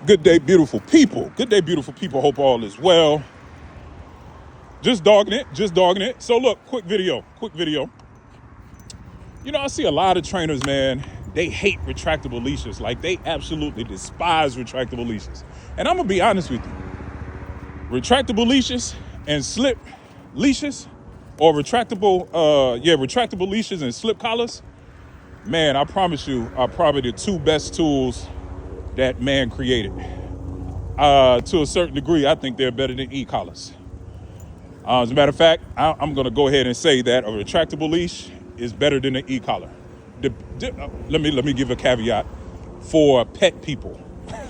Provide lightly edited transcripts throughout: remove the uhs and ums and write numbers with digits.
Good day, beautiful people. Good day, beautiful people. Hope all is well. Just dogging it. So look, quick video. You know, I see a lot of trainers, man, they hate retractable leashes. Like, they absolutely despise retractable leashes. And I'm gonna be honest with you. Retractable leashes and slip leashes, or retractable leashes and slip collars, man, I promise you, are probably the two best tools that man created. To a certain degree, I think they're better than e-collars. As a matter of fact, I'm going to go ahead and say that a retractable leash is better than an e-collar. Let me give a caveat for pet people.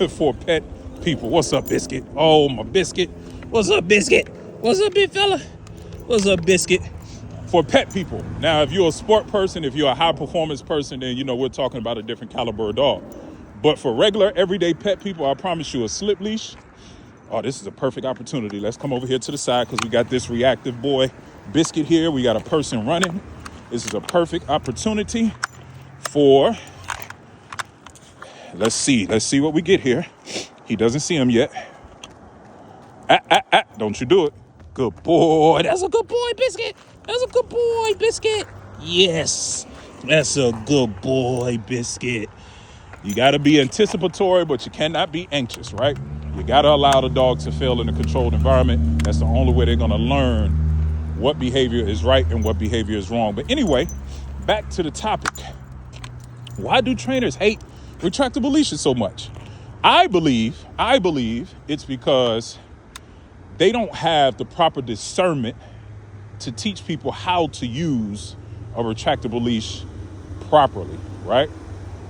For pet people. What's up, Biscuit? Oh, my Biscuit. What's up, Biscuit? What's up, big fella? What's up, Biscuit? For pet people. Now, if you're a sport person, if you're a high performance person, then, you know, we're talking about a different caliber of dog. But for regular, everyday pet people, I promise you a slip leash. Oh, this is a perfect opportunity. Let's come over here to the side because we got this reactive boy, Biscuit, here. We got a person running. This is a perfect opportunity for, let's see what we get here. He doesn't see him yet. Don't you do it. Good boy. That's a good boy, Biscuit. That's a good boy, Biscuit. Yes, that's a good boy, Biscuit. You got to be anticipatory, but you cannot be anxious, right? You got to allow the dog to feel in a controlled environment. That's the only way they're going to learn what behavior is right and what behavior is wrong. But anyway, back to the topic. Why do trainers hate retractable leashes so much? I believe it's because they don't have the proper discernment to teach people how to use a retractable leash properly, right?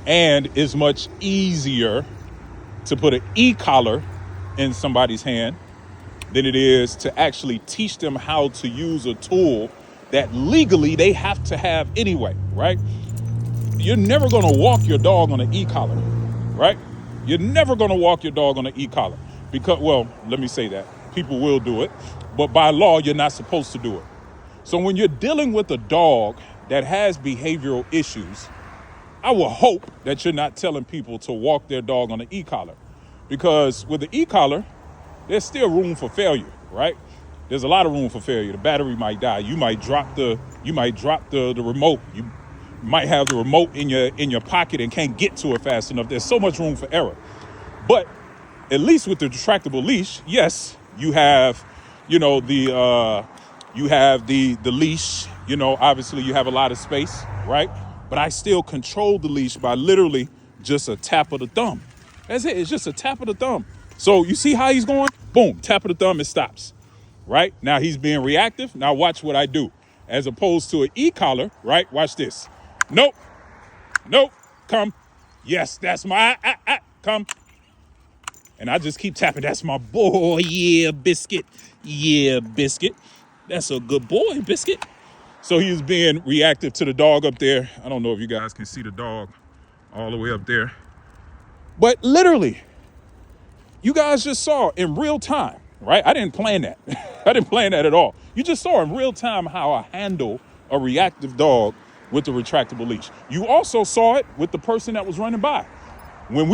And it's much easier to put an e-collar in somebody's hand than it is to actually teach them how to use a tool that legally they have to have anyway, right? You're never going to walk your dog on an e-collar, right? You're never going to walk your dog on an e-collar because, well, let me say that. People will do it, but by law, you're not supposed to do it. So when you're dealing with a dog that has behavioral issues, I will hope that you're not telling people to walk their dog on an e-collar, because with the e-collar, there's still room for failure, right? There's a lot of room for failure. The battery might die. You might drop the remote. You might have the remote in your pocket and can't get to it fast enough. There's so much room for error. But at least with the retractable leash, yes, you have, the leash. Obviously you have a lot of space, right? But I still control the leash by literally just a tap of the thumb. That's it. It's just a tap of the thumb. So you see how he's going? Boom, tap of the thumb, it stops. Right? Now he's being reactive. Now watch what I do. As opposed to an e-collar, right? Watch this. Nope. Come. Yes, that's my, come. And I just keep tapping. That's my boy. Yeah, Biscuit. Yeah, Biscuit. That's a good boy, Biscuit. So he was being reactive to the dog up there. I don't know if you guys can see the dog all the way up there. But literally, you guys just saw in real time, right? I didn't plan that. I didn't plan that at all. You just saw in real time how I handle a reactive dog with the retractable leash. You also saw it with the person that was running by. When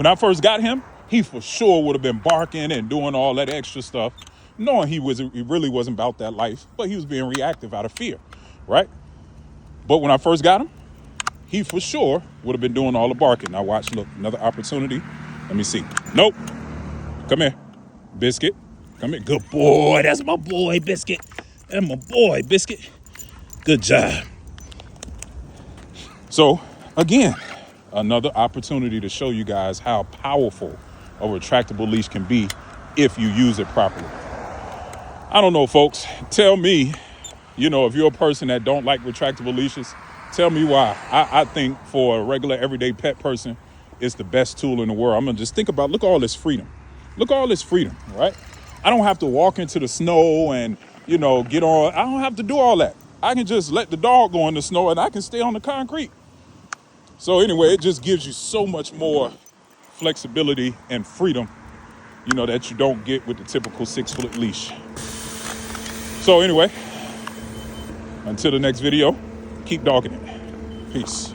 I first got him, he for sure would have been barking and doing all that extra stuff, knowing he really wasn't about that life, but he was being reactive out of fear, right? But when I first got him, he for sure would have been doing all the barking. Now watch, look, another opportunity. Let me see. Nope. Come here, Biscuit. Come here. Good boy. That's my boy, Biscuit. That's my boy, Biscuit. Good job. So, again, another opportunity to show you guys how powerful a retractable leash can be if you use it properly. I don't know, folks. Tell me, if you're a person that don't like retractable leashes, tell me why. I think for a regular everyday pet person, it's the best tool in the world. I'm going to just think about, look at all this freedom. Look at all this freedom, right? I don't have to walk into the snow and, get on. I don't have to do all that. I can just let the dog go in the snow and I can stay on the concrete. So anyway, it just gives you so much more flexibility and freedom, that you don't get with the typical 6-foot leash. So anyway, until the next video, keep dogging it. Peace.